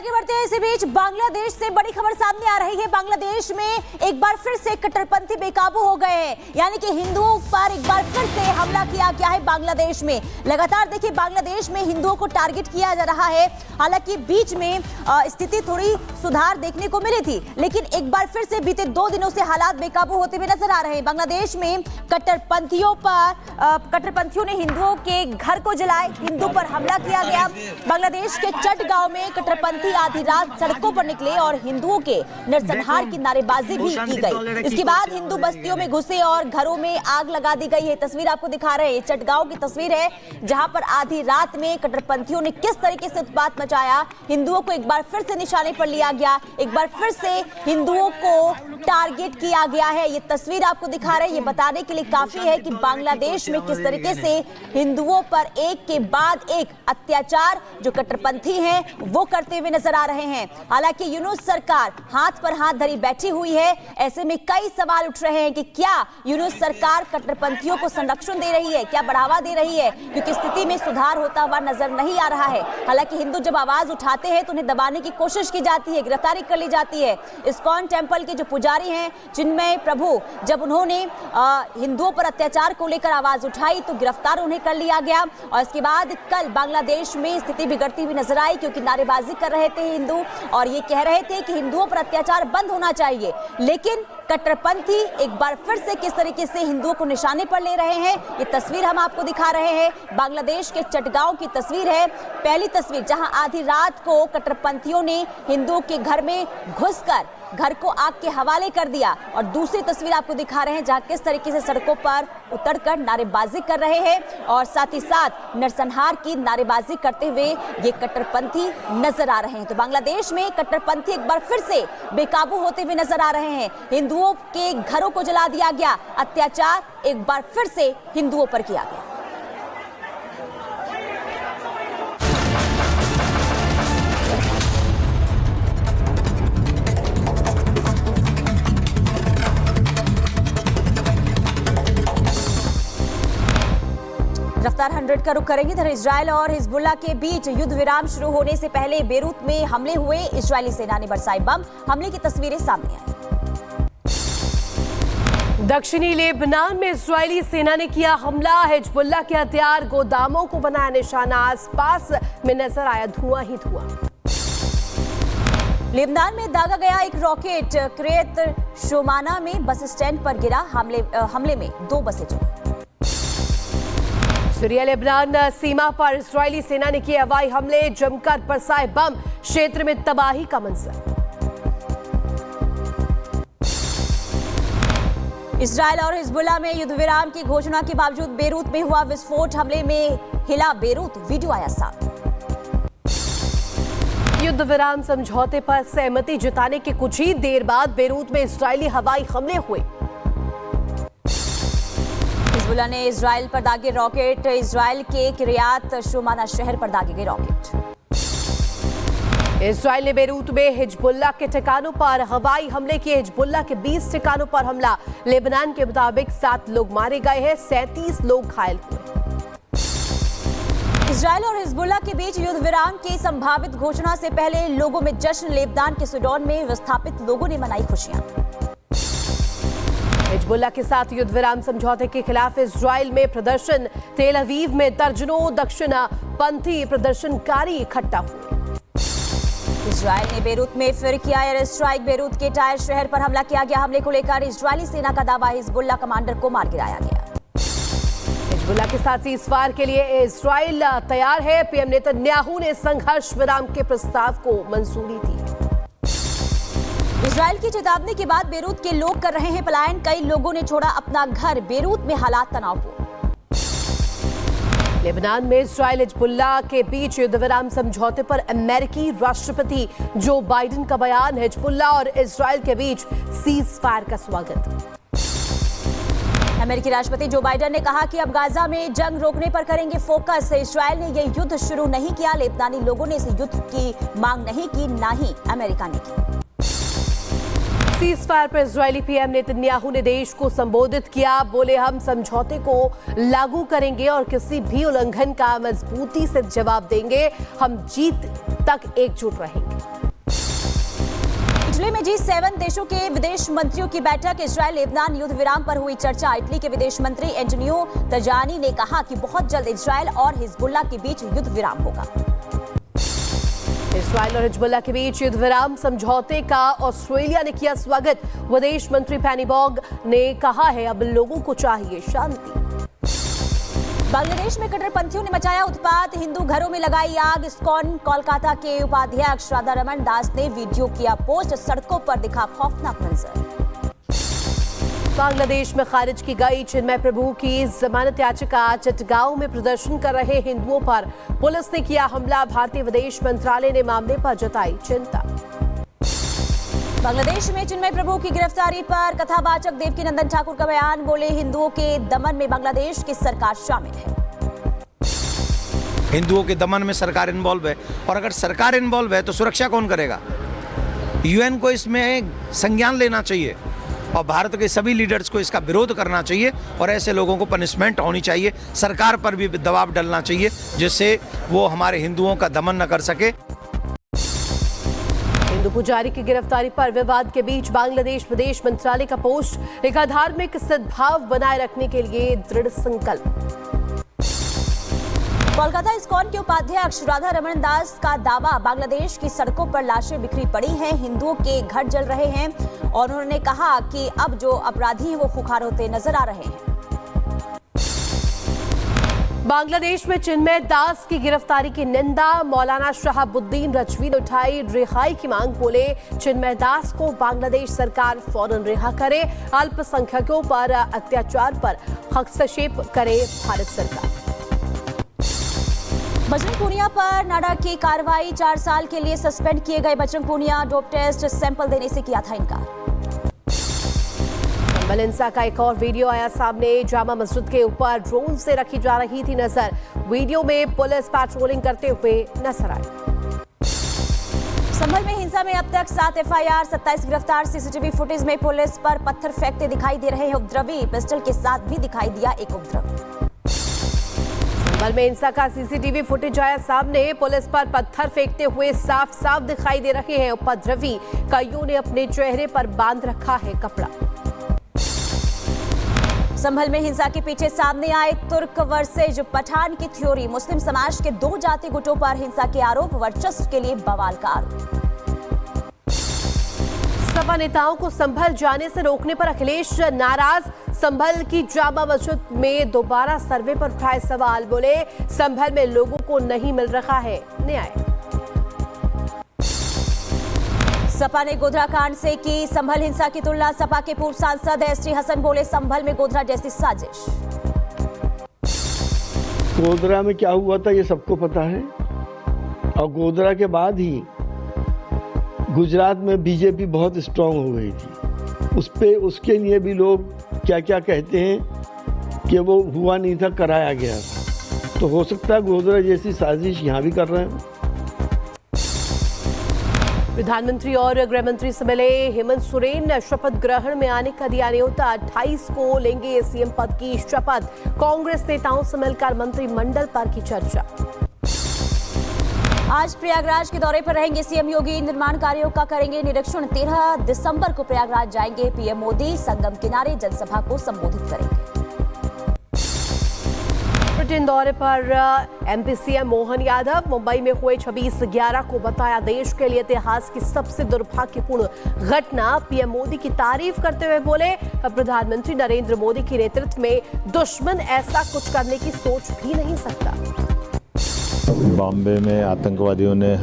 आगे बढ़ते हैं। इसी बीच बांग्लादेश से बड़ी खबर सामने आ रही है। बांग्लादेश में एक बार फिर से कट्टरपंथी बेकाबू हो गए हैं, यानी कि हिंदुओं पर एक बार फिर से हमला किया गया है। बांग्लादेश में लगातार देखिए बांग्लादेश में हिंदुओं को टारगेट किया जा रहा है। हालांकि बीच में स्थिति थोड़ी सुधार देखने को मिली थी, लेकिन एक बार फिर से बीते 2 दिनों से हालात बेकाबू होते हुए नजर आ रहे हैं। बांग्लादेश में कट्टरपंथियों ने हिंदुओं के घर को जलाए, हिंदू पर हमला किया गया। बांग्लादेश के चट गांव में कट्टरपंथी आधी रात सड़कों पर निकले और हिंदुओं के नरसंहार की नारेबाजी भी की गई। इसके बाद हिंदू बस्तियों में घुसे और घरों में आग लगा दी गई है। तस्वीर आपको दिखा रहे हैं, चटगांव की तस्वीर है, जहां पर आधी रात में कट्टरपंथियों ने किस तरीके से उत्पात मचाया। हिंदुओं को एक बार फिर से निशाने पर लिया गया, एक बार फिर से हिंदुओं को टारगेट किया गया है। ये तस्वीर आपको दिखा रहे हैं, ये बताने के लिए काफी है कि बांग्लादेश में किस तरीके से हिंदुओं पर एक के बाद एक अत्याचार जो कट्टरपंथी हैं वो करते हुए नजर आ रहे हैं। हालांकि यूनुस सरकार हाथ पर हाथ धरी बैठी हुई है। ऐसे में कई सवाल उठ रहे हैं कि क्या यूनुस सरकार कट्टरपंथियों को संरक्षण दे रही है, क्या बढ़ावा दे रही है, क्योंकि स्थिति में सुधार होता हुआ नजर नहीं आ रहा है। हालांकि हिंदू जब आवाज उठाते हैं तो उन्हें दबाने की कोशिश की जाती है, गिरफ्तारी कर ली जाती है। इस्कॉन टेम्पल के जो पुजारी हैं जिनमें प्रभु, जब उन्होंने हिंदुओं पर अत्याचार को लेकर आवाज उठाई तो गिरफ्तार उन्हें कर लिया गया। और इसके बाद कल बांग्लादेश में स्थिति बिगड़ती हुई नजर आई, क्योंकि नारेबाजी कर रहे थे हिंदू और ये कह रहे थे कि हिंदुओं पर अत्याचार बंद होना चाहिए। लेकिन कट्टरपंथी एक बार फिर से किस तरीके से हिंदुओं को निशाने पर ले रहे हैं, ये तस्वीर हम आपको दिखा रहे हैं। बांग्लादेश के चटगांव की तस्वीर है, पहली तस्वीर, जहां आधी रात को कट्टरपंथियों ने हिंदुओं के घर में घुसकर घर को आग के हवाले कर दिया। और दूसरी तस्वीर आपको दिखा रहे हैं जहां किस तरीके से सड़कों पर उतरकर नारेबाजी कर रहे हैं और साथ ही साथ नरसंहार की नारेबाजी करते हुए ये कट्टरपंथी नजर आ रहे हैं। तो बांग्लादेश में कट्टरपंथी एक बार फिर से बेकाबू होते हुए नजर आ रहे हैं। हिंदुओं के घरों को जला दिया गया, अत्याचार एक बार फिर से हिंदुओं पर किया गया। रफ्तार 100 का रुख करेंगे। इधर इजरायल और हिजबुल्ला के बीच युद्ध विराम शुरू होने से पहले बेरूत में हमले हुए। इजरायली सेना ने बरसाए बम, हमले की तस्वीरें सामने आई। दक्षिणी लेबनान में इजरायली सेना ने किया हमला, हिजबुल्ला के हथियार गोदामों को बनाया निशाना, आसपास में नजर आया धुआं ही धुआं। लेबनान में दागा गया एक रॉकेट क्रेत शोमाना में बस स्टैंड पर गिरा। हमले में 2 बसें जली। सीरिया लेबनान सीमा पर इजरायली सेना ने किए हवाई हमले, जमकर बरसाए बम, क्षेत्र में तबाही का मंजर। इजरायल और हिजबुल्ला में युद्ध विराम की घोषणा के बावजूद बेरूत में हुआ विस्फोट, हमले में हिला बेरूत, वीडियो आया सामने। युद्ध विराम समझौते पर सहमति जताने के कुछ ही देर बाद बेरूत में इजरायली हवाई हमले हुए। हिजबुल्ला ने इजरायल पर दागे रॉकेट, इजरायल के किरियात शोमाना शहर पर दागे गए रॉकेट। इजरायल ने बेरूत में हिजबुल्ला के ठिकानों पर हवाई हमले किए। हिजबुल्ला के 20 ठिकानों पर हमला। लेबनान के मुताबिक 7 लोग मारे गए हैं, 37 लोग घायल हुए। इजरायल और हिजबुल्ला के बीच युद्ध विराम की संभावित घोषणा से पहले लोगों में जश्न। लेबनान के सुडौन में विस्थापित लोगों ने मनाई खुशियां। हिजबुल्ला के साथ युद्ध विराम समझौते के खिलाफ इजरायल में प्रदर्शन। तेल अवीव में दर्जनों दक्षिणपंथी प्रदर्शनकारी इकट्ठा हुए। इजरायल ने बेरूत में फिर किया एयर स्ट्राइक। बेरूत के टायर शहर पर हमला किया गया। हमले को लेकर इजरायली सेना का दावा, हिजबुल्ला कमांडर को मार गिराया गया। हिजबुल्ला के साथ सीज़फायर के लिए इजरायल तैयार है। पीएम नेतन्याहू ने संघर्ष विराम के प्रस्ताव को मंजूरी दी। इजरायल की चेतावनी के बाद बेरूत के लोग कर रहे हैं पलायन। कई लोगों ने छोड़ा अपना घर। बेरूत में हालात तनावपूर्ण। लेबनान में इजरायल हिजबुल्ला के बीच युद्ध विराम समझौते पर अमेरिकी राष्ट्रपति जो बाइडेन का बयान। हिजबुल्ला और इजरायल के बीच सीज़फायर का स्वागत। अमेरिकी राष्ट्रपति जो बाइडेन ने कहा कि अब गाजा में जंग रोकने पर करेंगे फोकस। इजरायल ने यह युद्ध शुरू नहीं किया। लेबनानी लोगों ने इस युद्ध की मांग नहीं की, ना ही अमेरिका ने की। सीज़फायर पर इजरायली पीएम नेतन्याहू ने देश को संबोधित किया। बोले, हम समझौते को लागू करेंगे और किसी भी उल्लंघन का मजबूती से जवाब देंगे। हम जीत तक एकजुट रहेंगे। इटली में G7 देशों के विदेश मंत्रियों की बैठक, इजरायल लेबनान युद्ध विराम पर हुई चर्चा। इटली के विदेश मंत्री एंटोनियो तजानी ने कहा कि बहुत जल्द इजरायल और हिजबुल्लाह के बीच युद्ध विराम होगा। इजरायल और हिजबुल्लाह के बीच युद्ध विराम समझौते का ऑस्ट्रेलिया ने किया स्वागत। विदेश मंत्री पेनी वॉंग ने कहा है अब लोगों को चाहिए शांति। बांग्लादेश में कट्टरपंथियों ने मचाया उत्पात, हिंदू घरों में लगाई आग। इस्कॉन कोलकाता के उपाध्यक्ष राधा रमन दास ने वीडियो किया पोस्ट, सड़कों पर दिखा खौफनाक मंजर। बांग्लादेश में खारिज की गई चिन्मय प्रभु की जमानत याचिका। चटगांव में प्रदर्शन कर रहे हिंदुओं पर पुलिस ने किया हमला। भारतीय विदेश मंत्रालय ने मामले पर जताई चिंता। बांग्लादेश में चिन्मय प्रभु की गिरफ्तारी पर कथावाचक देवकीनंदन ठाकुर का बयान, बोले हिंदुओं के दमन में बांग्लादेश की सरकार शामिल है। हिंदुओं के दमन में सरकार इन्वॉल्व है, और अगर सरकार इन्वॉल्व है तो सुरक्षा कौन करेगा? यूएन को इसमें संज्ञान लेना चाहिए और भारत के सभी लीडर्स को इसका विरोध करना चाहिए और ऐसे लोगों को पनिशमेंट होनी चाहिए। सरकार पर भी दबाव डालना चाहिए जिससे वो हमारे हिंदुओं का दमन न कर सके। हिंदू पुजारी की गिरफ्तारी पर विवाद के बीच बांग्लादेश विदेश मंत्रालय का पोस्ट, एक धार्मिक सद्भाव बनाए रखने के लिए दृढ़ संकल्प। कोलकाता इस्कॉन के उपाध्यक्ष राधा रमन दास का दावा, बांग्लादेश की सड़कों पर लाशें बिखरी पड़ी हैं, हिंदुओं के घर जल रहे हैं और उन्होंने कहा कि अब जो अपराधी हैं वो खुखार होते नजर आ रहे हैं। बांग्लादेश में चिन्मय दास की गिरफ्तारी की निंदा, मौलाना शहाबुद्दीन रजवी ने उठाई रिहाई की मांग, बोले चिन्मय दास को बांग्लादेश सरकार फौरन रिहा करे, अल्पसंख्यकों पर अत्याचार पर हस्तक्षेप करे भारत सरकार। बजरंग पूनिया पर नाडा की कार्रवाई, 4 साल के लिए सस्पेंड किए गए Bajrang Punia dope test sample देने से किया था इनकार। संभल हिंसा का एक और वीडियो आया सामने, जामा मस्जिद के ऊपर ड्रोन से रखी जा रही थी नजर। वीडियो में पुलिस पेट्रोलिंग करते हुए नजर आई। संभल में हिंसा में अब तक 7 FIR, 27 गिरफ्तार। सीसीटीवी फुटेज में पुलिस पर पत्थर फेंकते दिखाई दे रहे हैं उपद्रवी, पिस्टल के साथ भी दिखाई दिया एक उपद्रवी। संभल में हिंसा का सीसीटीवी फुटेज आया सामने, पुलिस पर पत्थर फेंकते हुए साफ साफ दिखाई दे रहे हैं उपद्रवी। कईयों ने अपने चेहरे पर बांध रखा है कपड़ा। संभल में हिंसा के पीछे सामने आए तुर्क वर्सेज पठान की थ्योरी, मुस्लिम समाज के 2 जाति गुटों पर हिंसा के आरोप, वर्चस्व के लिए बवाल का आरोप। सपा नेताओं को संभल जाने से रोकने पर अखिलेश नाराज, संभल की जामा मस्जिद में दोबारा सर्वे पर उठाए सवाल, बोले संभल में लोगों को नहीं मिल रहा है न्याय। सपा ने गोधरा कांड से की संभल हिंसा की तुलना, सपा के पूर्व सांसद एसटी हसन बोले संभल में गोधरा जैसी साजिश। गोधरा में क्या हुआ था ये सबको पता है, और गोधरा के बाद ही गुजरात में बीजेपी बहुत स्ट्रांग हो गई थी। उसके लिए भी लोग क्या क्या कहते हैं कि वो हुआ नहीं था, कराया गया था। तो हो सकता है गोधरा जैसी साजिश यहाँ भी कर रहे हैं। प्रधानमंत्री और गृह मंत्री से मिले हेमंत सोरेन, शपथ ग्रहण में आने का दिया न्योता, 28 को लेंगे सीएम पद की शपथ। कांग्रेस नेताओं से मिलकर मंत्रिमंडल पर की चर्चा। आज प्रयागराज के दौरे पर रहेंगे सीएम योगी, निर्माण कार्यों का करेंगे निरीक्षण। 13 दिसंबर को प्रयागराज जाएंगे पीएम मोदी, संगम किनारे जनसभा को संबोधित करेंगे। ब्रिटेन दौरे पर एमपी सीएम मोहन यादव, मुंबई में हुए 26/11 को बताया देश के लिए इतिहास की सबसे दुर्भाग्यपूर्ण घटना। पीएम मोदी की तारीफ करते हुए बोले प्रधानमंत्री नरेंद्र मोदी के नेतृत्व में दुश्मन ऐसा कुछ करने की सोच भी नहीं सकता। बॉम्बे में आतंकवादियों ने